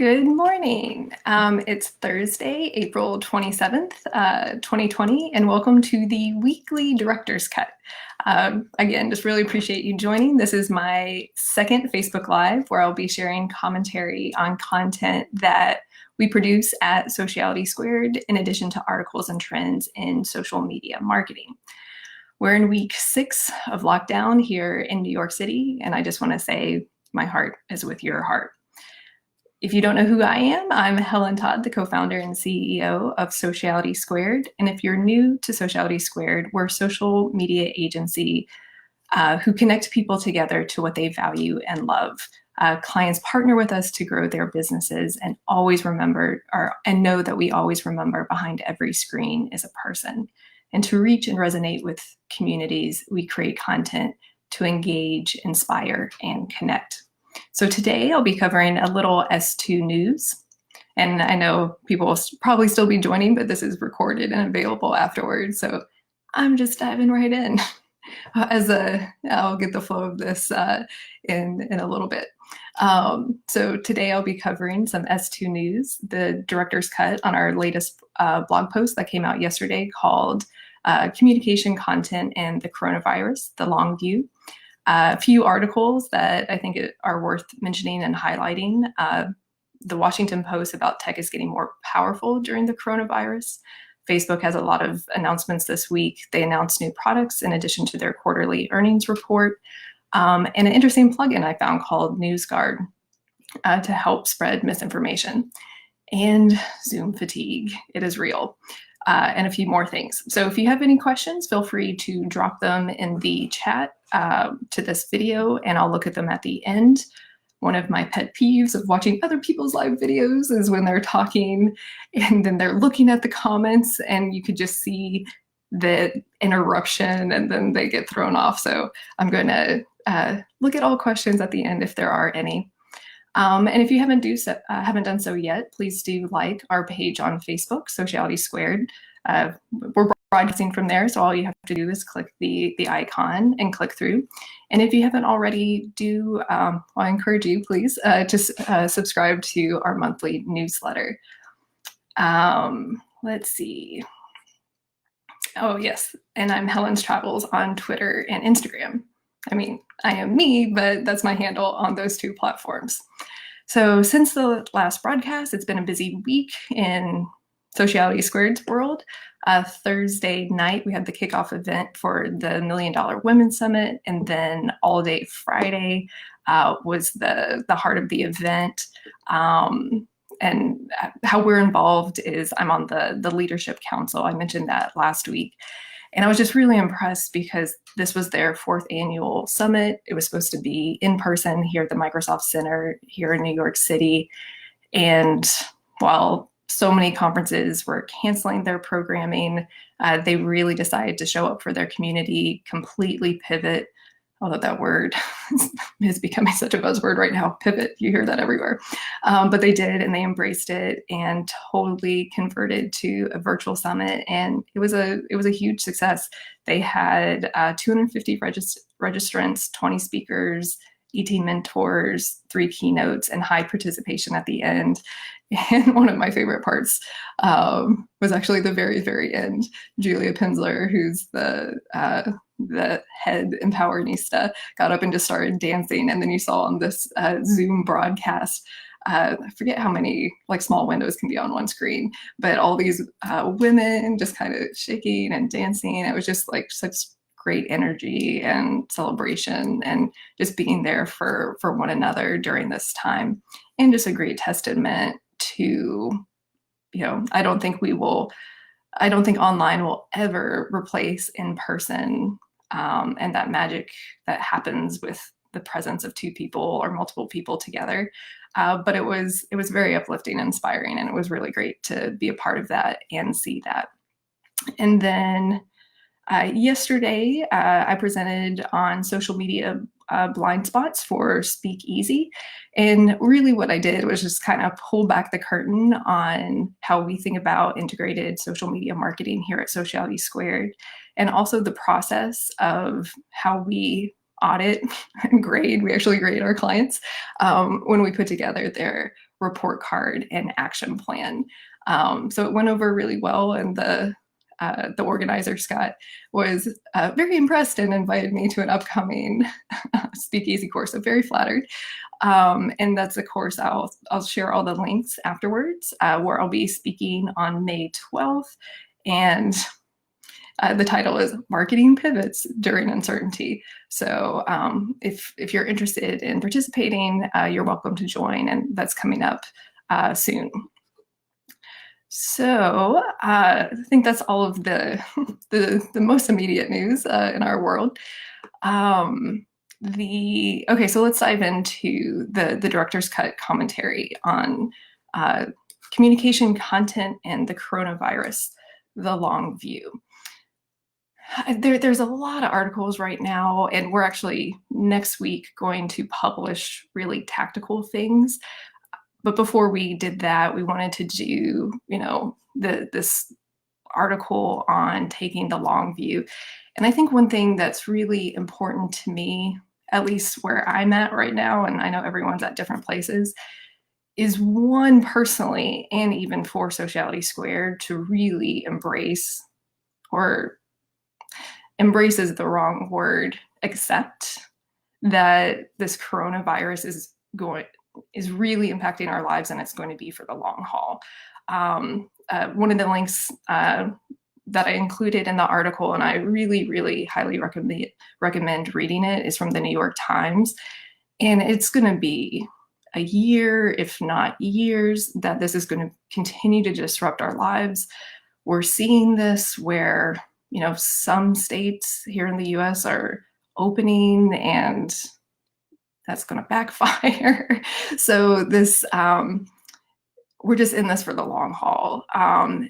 Good morning. It's Thursday, April 27th, 2020, and welcome to the weekly Director's Cut. Again, just really appreciate you joining. This is my second Facebook Live where I'll be sharing commentary on content that we produce at Sociality Squared, in addition to articles and trends in social media marketing. We're in week 6 of lockdown here in New York City, and I just want to say my heart is with your heart. If you don't know who I am, I'm Helen Todd, the co-founder and CEO of Sociality Squared. And if you're new to Sociality Squared, we're a social media agency who connect people together to what they value and love. Clients partner with us to grow their businesses and always remember and know that we always remember behind every screen is a person. And to reach and resonate with communities, we create content to engage, inspire, and connect. So today I'll be covering a little S2 news. And I know people will probably still be joining, but this is recorded and available afterwards. So I'm just diving right in I'll get the flow of this in a little bit. So today I'll be covering some S2 news, the director's cut on our latest blog post that came out yesterday called Communication Content and the Coronavirus, the Long View. A few articles that I think are worth mentioning and highlighting. The Washington Post about tech is getting more powerful during the coronavirus. Facebook has a lot of announcements this week. They announced new products in addition to their quarterly earnings report. And an interesting plugin I found called NewsGuard to help spread misinformation. And Zoom fatigue, it is real. And a few more things. So if you have any questions, feel free to drop them in the chat to this video, and I'll look at them at the end. One of my pet peeves of watching other people's live videos is when they're talking and then they're looking at the comments and you could just see the interruption and then they get thrown off. So I'm going to look at all questions at the end if there are any. And if you haven't done so yet, please do like our page on Facebook, Sociality Squared. We're broadcasting from there, so all you have to do is click the icon and click through. And if you haven't already, I encourage you, please, to subscribe to our monthly newsletter. Let's see. Oh, yes, and I'm Helen's Travels on Twitter and Instagram. I mean, I am me, but that's my handle on those two platforms. So since the last broadcast, it's been a busy week in Sociality Squared's world. Thursday night, we had the kickoff event for the $1 Million Women's Summit, and then all day Friday was the heart of the event. And how we're involved is I'm on the Leadership Council. I mentioned that last week. And I was just really impressed because this was their 4th annual summit. It was supposed to be in person here at the Microsoft Center here in New York City. And while so many conferences were canceling their programming, they really decided to show up for their community, completely pivot. Although that word is becoming such a buzzword right now, pivot, you hear that everywhere. But they did, and they embraced it and totally converted to a virtual summit. And it was a huge success. They had 250 registrants, 20 speakers, 18 mentors, 3 keynotes, and high participation at the end. And one of my favorite parts was actually the very, very end. Julia Penzler, who's the head Empowerista, got up and just started dancing. And then you saw on this Zoom broadcast, I forget how many small windows can be on one screen, but all these women just kind of shaking and dancing. It was just such great energy and celebration and just being there for one another during this time. And just a great testament to, I don't think online will ever replace in person and that magic that happens with the presence of 2 people or multiple people together. But it was very uplifting and inspiring, and it was really great to be a part of that and see that. And then yesterday, I presented on social media blind spots for Speak Easy. And really what I did was just kind of pull back the curtain on how we think about integrated social media marketing here at Sociality Squared, and also the process of how we audit and grade. We actually grade our clients when we put together their report card and action plan. So it went over really well, and the organizer, Scott, was very impressed and invited me to an upcoming speakeasy course. So very flattered. And that's a course I'll share all the links afterwards, where I'll be speaking on May 12th. And the title is Marketing Pivots During Uncertainty. So if you're interested in participating, you're welcome to join, and that's coming up soon. So I think that's all of the most immediate news in our world. Okay, so let's dive into the director's cut commentary on communication content and the coronavirus, the long view. There's a lot of articles right now, and we're actually next week going to publish really tactical things. But before we did that, we wanted to do, this article on taking the long view. And I think one thing that's really important to me, at least where I'm at right now, and I know everyone's at different places, is one, personally, and even for Sociality Squared, to really embrace, or embrace is the wrong word, accept that this coronavirus is really impacting our lives, and it's going to be for the long haul. One of the links that I included in the article, and I really, really highly recommend reading it, is from the New York Times. And it's going to be a year, if not years, that this is going to continue to disrupt our lives. We're seeing this where, some states here in the US are opening, and that's going to backfire. So this, we're just in this for the long haul.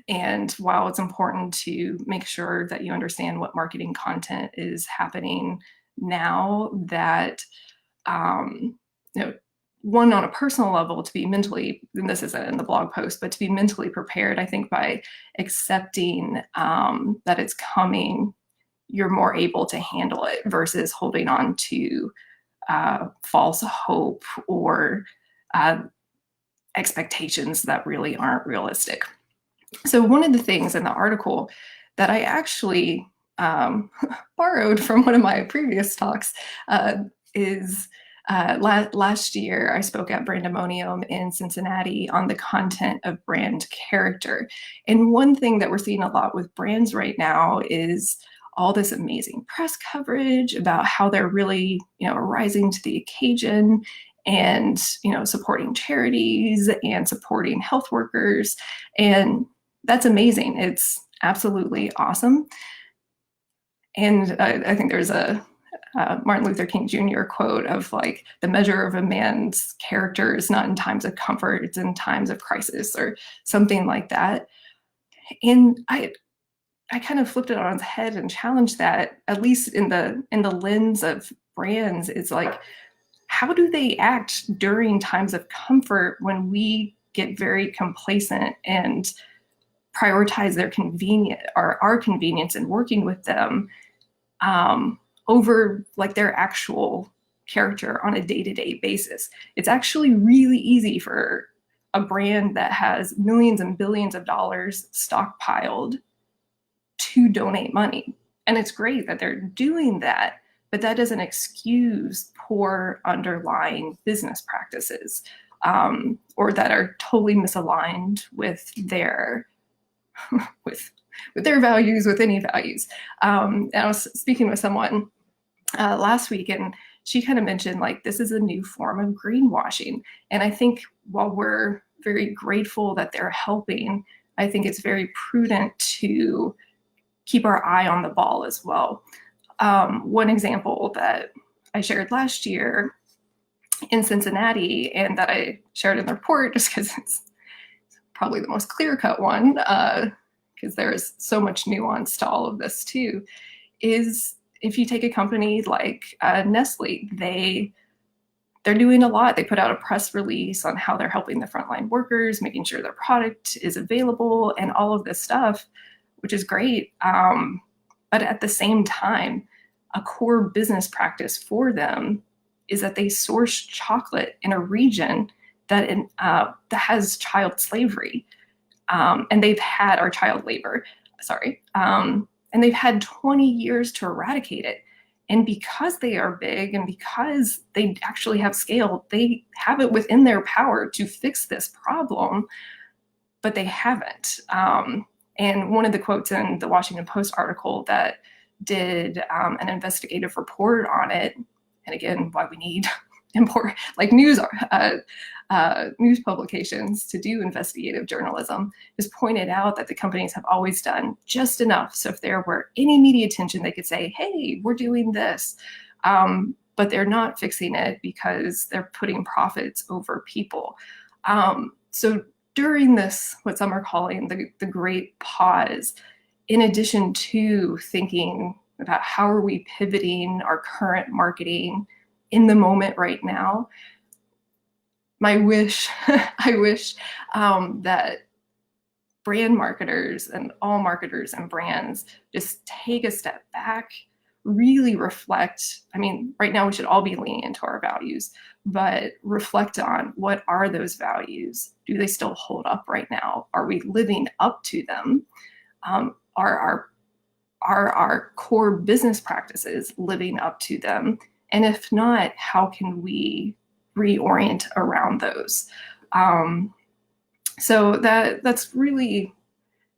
And while it's important to make sure that you understand what marketing content is happening now, that, one, on a personal level, to be mentally, and this isn't in the blog post, but to be mentally prepared, I think by accepting that it's coming, you're more able to handle it versus holding on to false hope or expectations that really aren't realistic. So one of the things in the article that I actually borrowed from one of my previous talks is last year I spoke at Brandemonium in Cincinnati on the content of brand character. And one thing that we're seeing a lot with brands right now is all this amazing press coverage about how they're really, rising to the occasion and, supporting charities and supporting health workers. And that's amazing. It's absolutely awesome. And I think there's a Martin Luther King Jr. quote of like, the measure of a man's character is not in times of comfort, it's in times of crisis, or something like that. And I kind of flipped it on its head and challenged that, at least in the lens of brands. It's like, how do they act during times of comfort when we get very complacent and prioritize their convenience, or our convenience in working with them, over like their actual character on a day-to-day basis? It's actually really easy for a brand that has millions and billions of dollars stockpiled to donate money. And it's great that they're doing that, but that doesn't excuse poor underlying business practices, or that are totally misaligned with their with their values, with any values. And I was speaking with someone last week, and she kind of mentioned like, this is a new form of greenwashing. And I think while we're very grateful that they're helping, I think it's very prudent to keep our eye on the ball as well. One example that I shared last year in Cincinnati, and that I shared in the report just because it's probably the most clear-cut one, because there's so much nuance to all of this too, is if you take a company like Nestle, they're doing a lot. They put out a press release on how they're helping the frontline workers, making sure their product is available and all of this stuff, which is great. But at the same time, a core business practice for them is that they source chocolate in a region that has child slavery, and they've had our child labor, and they've had 20 years to eradicate it. And because they are big and because they actually have scale, they have it within their power to fix this problem, but they haven't. And one of the quotes in the Washington Post article that did an investigative report on it, and again, why we need important like news publications to do investigative journalism, is pointed out that the companies have always done just enough. So if there were any media attention, they could say, hey, we're doing this. But they're not fixing it because they're putting profits over people. So during this, what some are calling the great pause, in addition to thinking about how are we pivoting our current marketing in the moment right now, I wish that brand marketers and all marketers and brands just take a step back, really reflect. I mean, right now we should all be leaning into our values, but reflect on what are those values? Do they still hold up right now? Are we living up to them? Are our core business practices living up to them? And if not, how can we reorient around those? So that's really,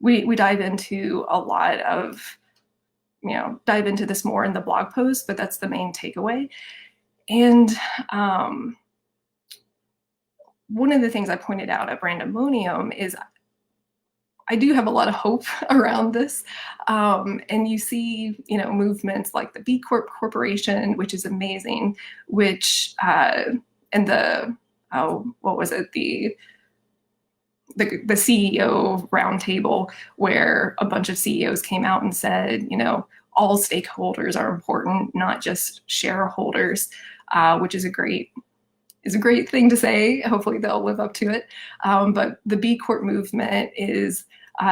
we dive into a lot of, dive into this more in the blog post, but that's the main takeaway. And one of the things I pointed out at Brandemonium is I do have a lot of hope around this. And you see, movements like the B Corp Corporation, which is amazing, which, and the, what was it? The CEO roundtable, where a bunch of CEOs came out and said, all stakeholders are important, not just shareholders, which is a great thing to say. Hopefully they'll live up to it. But the B Corp movement is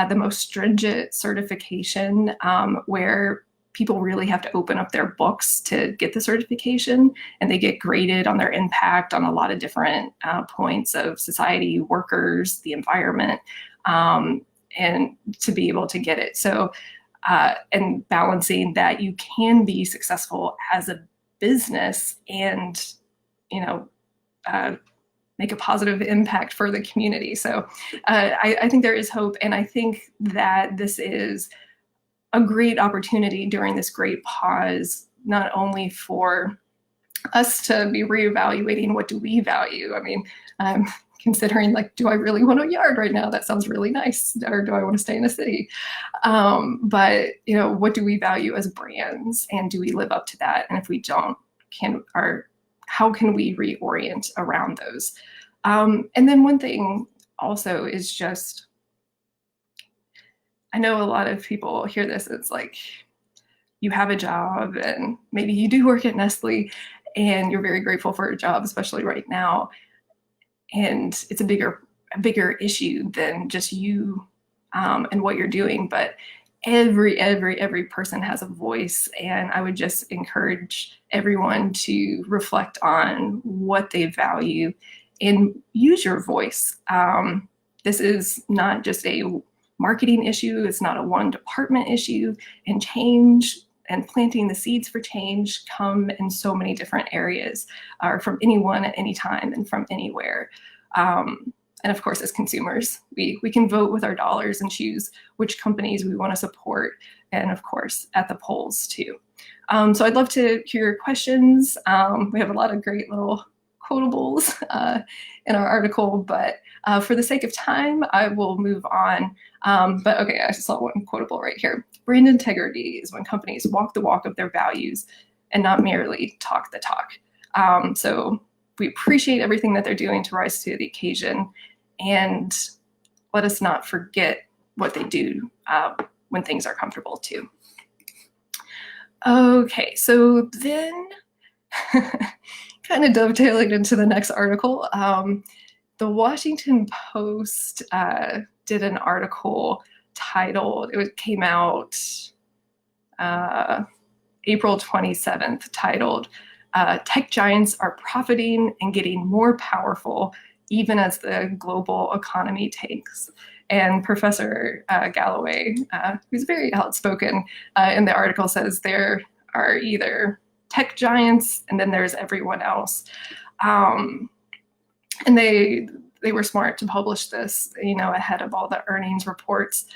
the most stringent certification, where people really have to open up their books to get the certification, and they get graded on their impact on a lot of different points of society, workers, the environment, and to be able to get it. So, and balancing that you can be successful as a business and, make a positive impact for the community. So I think there is hope. And I think that this is a great opportunity during this great pause, not only for us to be reevaluating what do we value. I mean, considering do I really want a yard right now? That sounds really nice. Or do I want to stay in a city? But what do we value as brands, and do we live up to that? And if we don't, how can we reorient around those? And then one thing also is just, I know a lot of people hear this, it's like you have a job and maybe you do work at Nestle and you're very grateful for a job, especially right now. And it's a bigger issue than just you and what you're doing, but every person has a voice. And I would just encourage everyone to reflect on what they value and use your voice. This is not just a marketing issue. It's not a one department issue, and change and planting the seeds for change come in so many different areas, or from anyone at any time and from anywhere. And of course, as consumers, we can vote with our dollars and choose which companies we want to support, and of course, at the polls too. So I'd love to hear your questions. We have a lot of great little quotables in our article, but for the sake of time, I will move on. But okay, I just saw one quotable right here. Brand integrity is when companies walk the walk of their values and not merely talk the talk. So we appreciate everything that they're doing to rise to the occasion, and let us not forget what they do when things are comfortable too. Okay, so then kind of dovetailing into the next article, the Washington Post did an article titled, it came out April 27th, titled, Tech Giants Are Profiting and Getting More Powerful even as the global economy tanks. And Professor Galloway, who's very outspoken in the article, says there are either tech giants and then there's everyone else. And they were smart to publish this, ahead of all the earnings reports.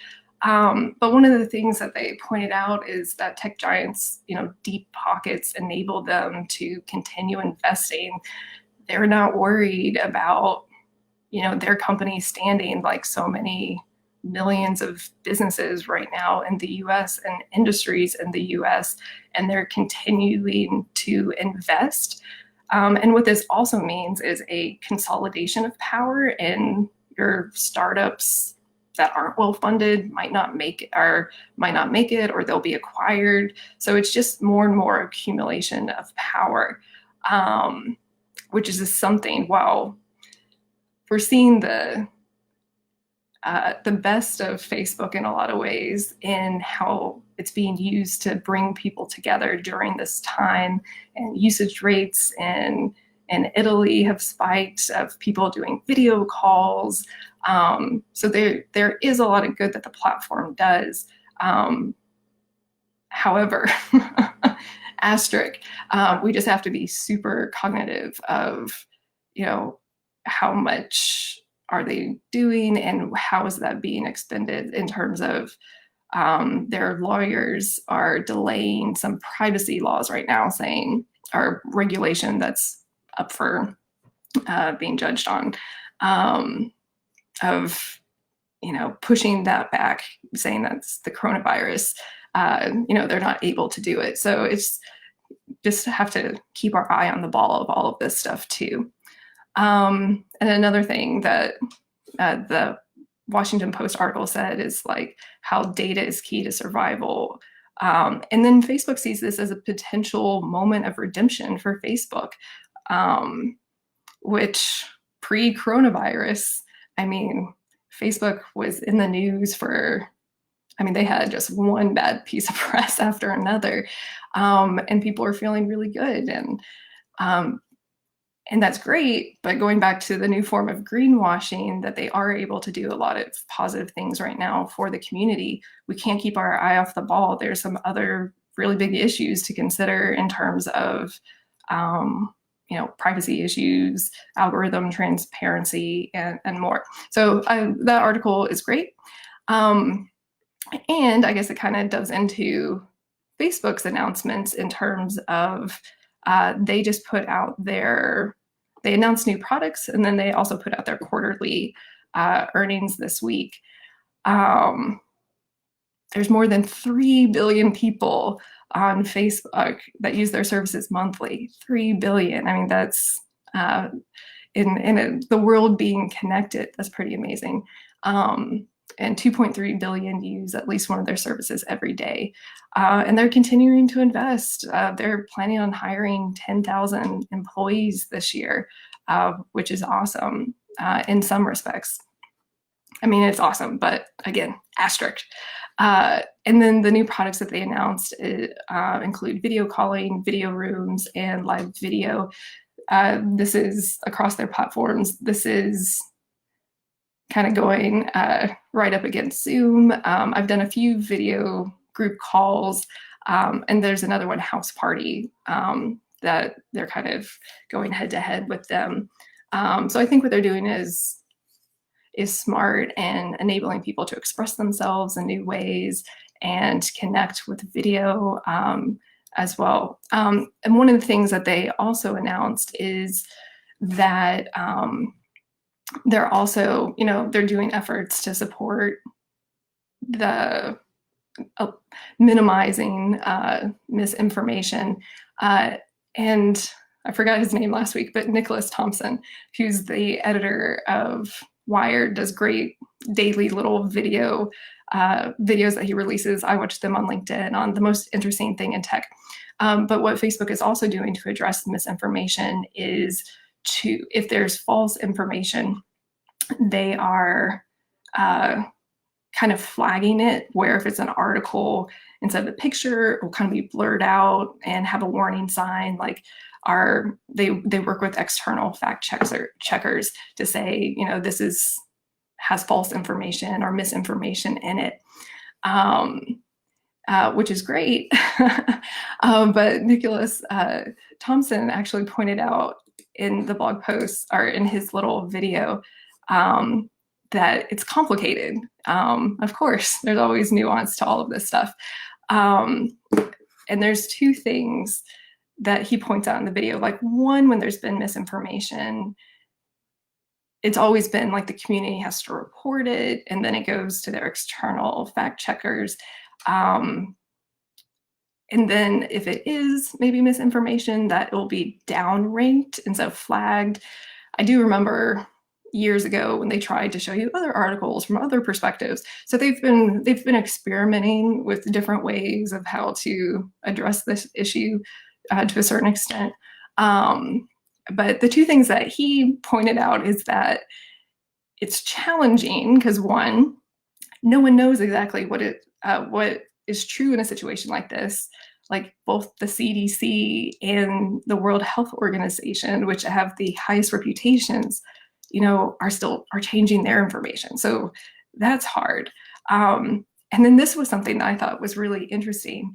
But one of the things that they pointed out is that tech giants, deep pockets enable them to continue investing. They're not worried about, their company standing like so many millions of businesses right now in the US and industries in the US, and they're continuing to invest. And what this also means is a consolidation of power, in your startups that aren't well funded might not make it, or they'll be acquired. So it's just more and more accumulation of power, which is just something. While we're seeing the best of Facebook in a lot of ways in how it's being used to bring people together during this time, and usage rates in Italy have spiked of people doing video calls. So there is a lot of good that the platform does. However, asterisk, we just have to be super cognitive of, how much are they doing and how is that being expended, in terms of their lawyers are delaying some privacy laws right now, saying, or regulation that's up for being judged on, of pushing that back, saying that's the coronavirus. They're not able to do it. So it's just have to keep our eye on the ball of all of this stuff too. And another thing that the Washington Post article said is like how data is key to survival. And then Facebook sees this as a potential moment of redemption for Facebook, which pre-coronavirus, Facebook was in the news for, they had just one bad piece of press after another, and people are feeling really good. And that's great, but going back to the new form of greenwashing, that they are able to do a lot of positive things right now for the community. We can't keep our eye off the ball. There's some other really big issues to consider in terms of, privacy issues, algorithm transparency, and more. So that article is great. And I guess it kind of doves into Facebook's announcements in terms of, they just put out they announced new products, and then they also put out their quarterly earnings this week. There's more than 3 billion people on Facebook that use their services monthly. 3 billion. That's in the world being connected. That's pretty amazing. And 2.3 billion use at least one of their services every day. And they're continuing to invest. They're planning on hiring 10,000 employees this year, which is awesome in some respects. It's awesome, but again, asterisk. And then the new products that they announced include video calling, video rooms, and live video. This is across their platforms. This is kind of going right up against Zoom. I've done a few video group calls, and there's another one, House Party, that they're kind of going head to head with them. So I think what they're doing is smart and enabling people to express themselves in new ways and connect with video as well. And one of the things that they also announced is that they're also, they're doing efforts to support the minimizing misinformation. And I forgot his name last week, but Nicholas Thompson, who's the editor of Wired, does great daily little videos that he releases. I watch them on LinkedIn on the most interesting thing in tech. But what Facebook is also doing to address misinformation is if there's false information, they are kind of flagging it, where if it's an article, instead of a picture, it will kind of be blurred out and have a warning sign like, they work with external fact checkers to say, this has false information or misinformation in it. Which is great. But Nicholas Thompson actually pointed out in the blog post or in his little video that it's complicated. Of course, there's always nuance to all of this stuff. And there's two things that he points out in the video. Like, one, when there's been misinformation, it's always been like the community has to report it, and then it goes to their external fact checkers. And then if it is maybe misinformation, that it will be downranked instead of flagged. I do remember years ago when they tried to show you other articles from other perspectives. So they've been experimenting with different ways of how to address this issue to a certain extent. But the two things that he pointed out is that it's challenging because, one, no one knows exactly what is true in a situation like this. Like, both the CDC and the World Health Organization, which have the highest reputations, are changing their information. So that's hard. And then this was something that I thought was really interesting,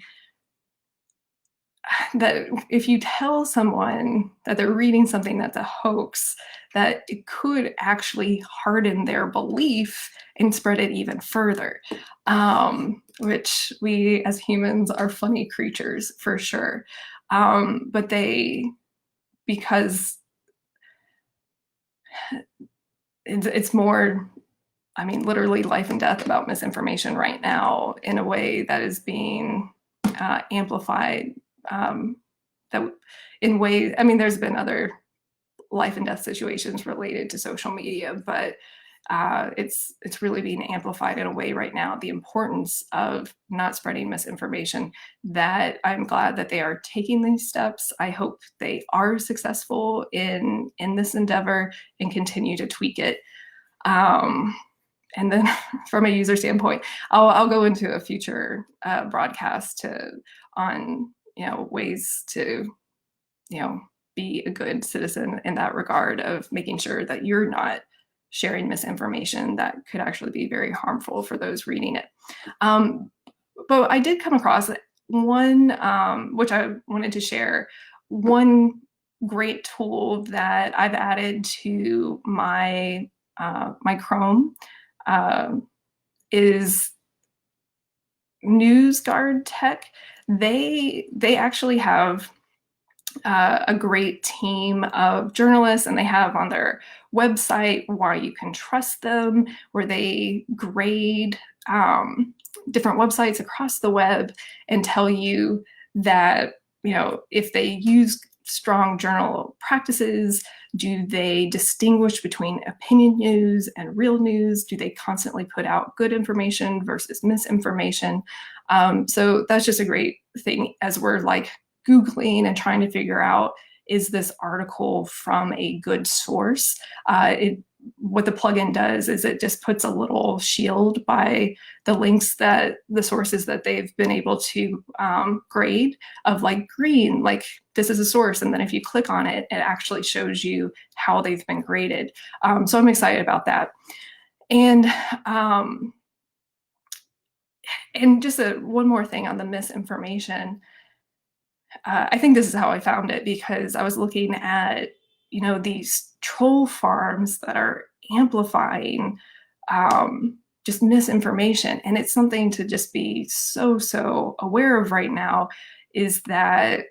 that if you tell someone that they're reading something that's a hoax, that it could actually harden their belief and spread it even further, which we as humans are funny creatures for sure. But because it's more, literally life and death about misinformation right now in a way that is being amplified. That in ways, there's been other life and death situations related to social media, but it's really being amplified in a way right now, the importance of not spreading misinformation, that I'm glad that they are taking these steps. I hope they are successful in this endeavor and continue to tweak it. And then from a user standpoint, I'll go into a future broadcast on ways to be a good citizen in that regard, of making sure that you're not sharing misinformation that could actually be very harmful for those reading it. But I did come across one, which I wanted to share, one great tool that I've added to my Chrome is NewsGuard Tech. They actually have a great team of journalists, and they have on their website why you can trust them, where they grade different websites across the web and tell you that, if they use strong journal practices, do they distinguish between opinion news and real news? Do they constantly put out good information versus misinformation? So that's just a great thing as we're like Googling and trying to figure out, is this article from a good source? What the plugin does is it just puts a little shield by the links, that the sources that they've been able to grade, of like green, like this is a source. And then if you click on it, it actually shows you how they've been graded. So I'm excited about that. And just one more thing on the misinformation. I think this is how I found it, because I was looking at, these troll farms that are amplifying just misinformation. And it's something to just be so aware of right now, is that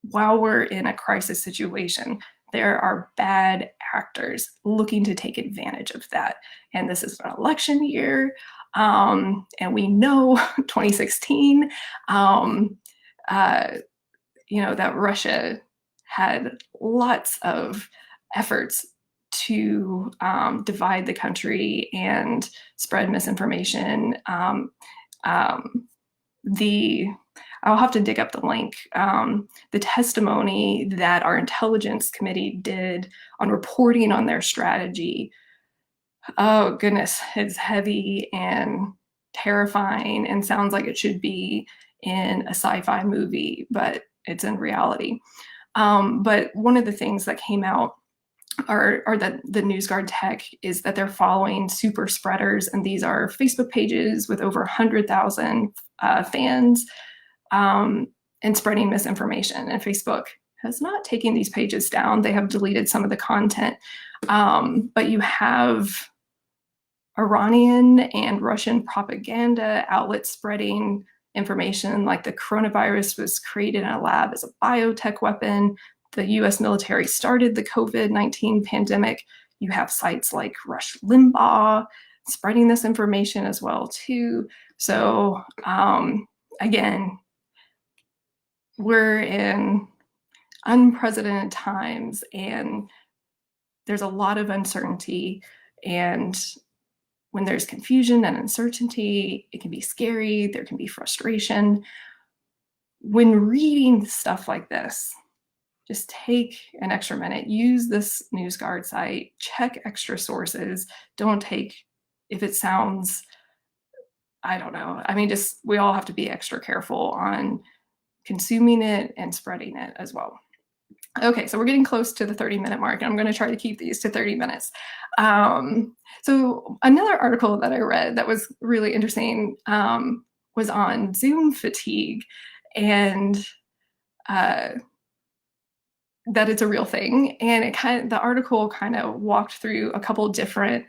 while we're in a crisis situation, there are bad actors looking to take advantage of that. And this is an election year. And we know 2016, that Russia had lots of efforts to divide the country and spread misinformation. I'll have to dig up the link. The testimony that our intelligence committee did on reporting on their strategy, oh goodness, it's heavy and terrifying and sounds like it should be in a sci-fi movie, but it's in reality. But one of the things that came out, or that the NewsGuard tech, is that they're following super spreaders, and these are Facebook pages with over 100,000 fans, and spreading misinformation. And Facebook has not taken these pages down. They have deleted some of the content, but you have Iranian and Russian propaganda outlets spreading information like the coronavirus was created in a lab as a biotech weapon. The US military started the COVID-19 pandemic. You have sites like Rush Limbaugh spreading this information as well too. So again, we're in unprecedented times, and there's a lot of uncertainty. And when there's confusion and uncertainty, it can be scary, there can be frustration. When reading stuff like this, just take an extra minute, use this NewsGuard site, check extra sources. Don't take, if it sounds, I don't know, I mean, just, we all have to be extra careful on consuming it and spreading it as well. Okay, so we're getting close to the 30-minute mark, and I'm going to try to keep these to 30 minutes. So another article that I read that was really interesting was on Zoom fatigue, and that it's a real thing. And the article kind of walked through a couple different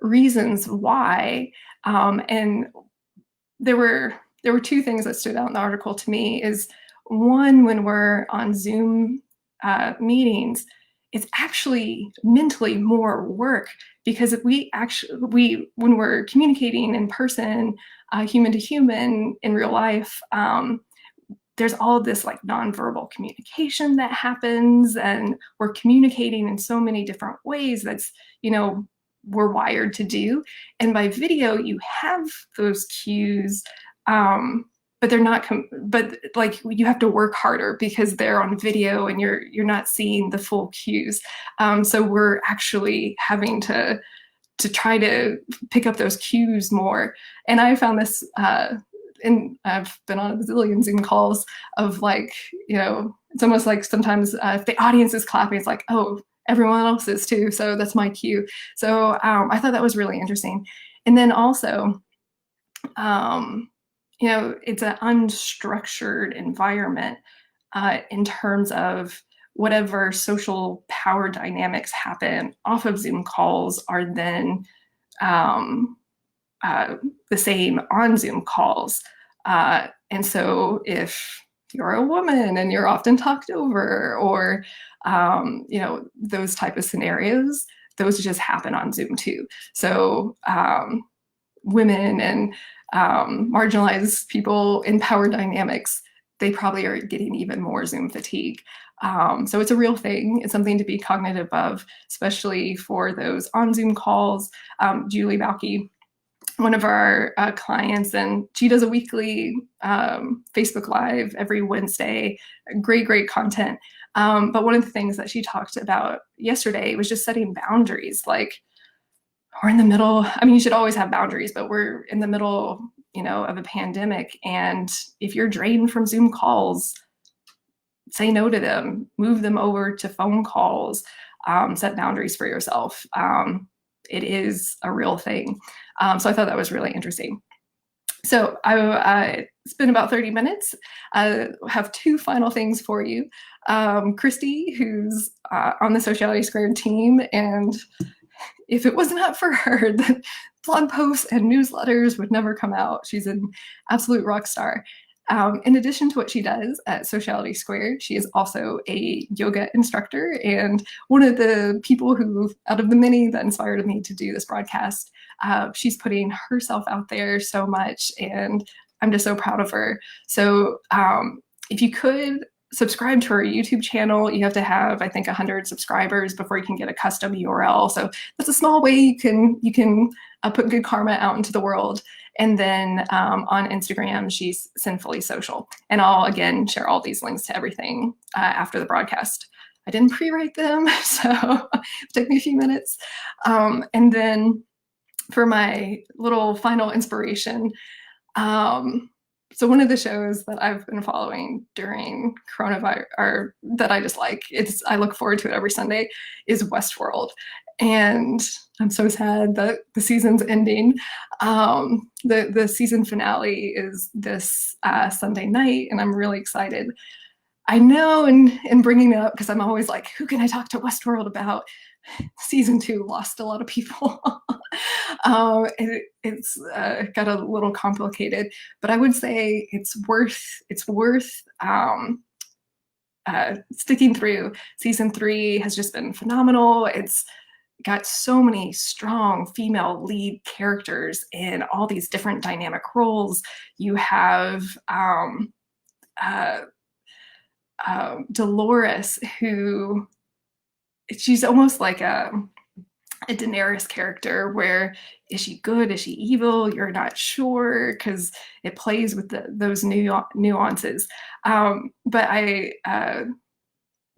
reasons why. And there were two things that stood out in the article to me. Is one, when we're on Zoom meetings, it's actually mentally more work, because when we're communicating in person, human to human in real life, there's all this like nonverbal communication that happens, and we're communicating in so many different ways that's, we're wired to do. And by video, you have those cues, but they're not, but like you have to work harder because they're on video and you're not seeing the full cues. So we're actually having to try to pick up those cues more. And I found this, and I've been on a bazillion Zoom calls of like, it's almost like sometimes if the audience is clapping, it's like, oh, everyone else is too. So that's my cue. So I thought that was really interesting. And then also, it's an unstructured environment in terms of whatever social power dynamics happen off of Zoom calls are then the same on Zoom calls. And so if you're a woman and you're often talked over, or, those type of scenarios, those just happen on Zoom too. So women and marginalized people in power dynamics, they probably are getting even more Zoom fatigue. So it's a real thing. It's something to be cognitive of, especially for those on Zoom calls. Julie Balke, one of our clients, and she does a weekly Facebook Live every Wednesday. Great content. But one of the things that she talked about yesterday was just setting boundaries. Like, we're in the middle, I mean, you should always have boundaries, but we're in the middle, of a pandemic. And if you're drained from Zoom calls, say no to them, move them over to phone calls, set boundaries for yourself. It is a real thing. So I thought that was really interesting. So it's been about 30 minutes. I have two final things for you. Christy, who's on the Sociality Squared team, and if it was not for her, the blog posts and newsletters would never come out. She's an absolute rock star. In addition to what she does at Sociality Squared, she is also a yoga instructor, and one of the people who, out of the many that inspired me to do this broadcast, she's putting herself out there so much, and I'm just so proud of her. So if you could subscribe to her YouTube channel, you have to have, I think, 100 subscribers before you can get a custom URL. So that's a small way you can put good karma out into the world. And then on Instagram, she's Sinfully Social. And I'll, again, share all these links to everything after the broadcast. I didn't pre-write them, so it took me a few minutes. And then for my little final inspiration, So one of the shows that I've been following during coronavirus, or that I just like, I look forward to it every Sunday, is Westworld. And I'm so sad that the season's ending. The season finale is this Sunday night, and I'm really excited. I know, and bringing it up because I'm always like, who can I talk to Westworld about? Season 2 lost a lot of people. It's got a little complicated, but I would say it's worth sticking through. Season 3 has just been phenomenal. It's got so many strong female lead characters in all these different dynamic roles. You have uh, Dolores, who she's almost like a Daenerys character, where is she good, is she evil, you're not sure, because it plays with those nuances. But I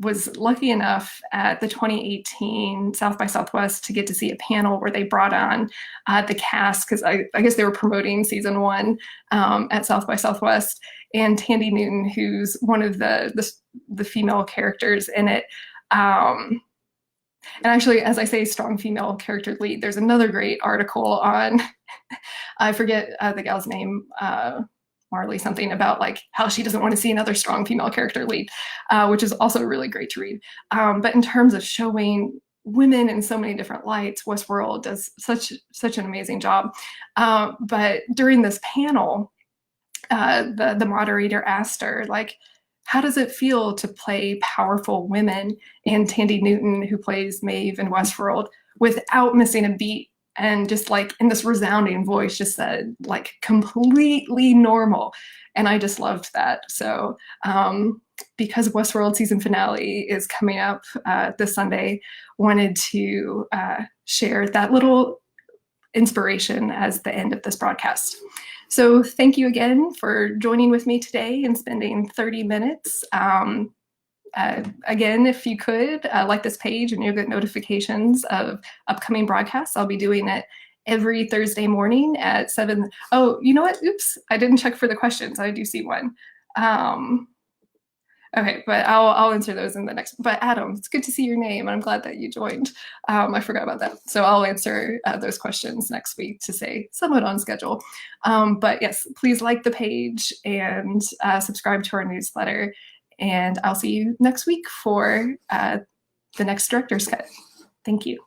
was lucky enough at the 2018 South by Southwest to get to see a panel where they brought on the cast, because I guess they were promoting season 1 at South by Southwest, and Tandy Newton, who's one of the female characters in it. And actually, as I say, strong female character lead, there's another great article on, I forget the gal's name, Marley something, about like how she doesn't want to see another strong female character lead, which is also really great to read. But in terms of showing women in so many different lights, Westworld does such an amazing job. But during this panel, the moderator asked her, like, how does it feel to play powerful women? And Tandy Newton, who plays Maeve in Westworld, without missing a beat, and just like in this resounding voice, just said like completely normal. And I just loved that. So because Westworld season finale is coming up this Sunday, wanted to share that little inspiration as the end of this broadcast. So thank you again for joining with me today and spending 30 minutes. Again, if you could like this page and you'll get notifications of upcoming broadcasts. I'll be doing it every Thursday morning at 7. Oh, you know what? Oops, I didn't check for the questions. I do see one. Okay, but I'll answer those in the next. But Adam, it's good to see your name. I'm glad that you joined. I forgot about that. So I'll answer those questions next week to say somewhat on schedule. But yes, please like the page and subscribe to our newsletter. And I'll see you next week for the next Director's Cut. Thank you.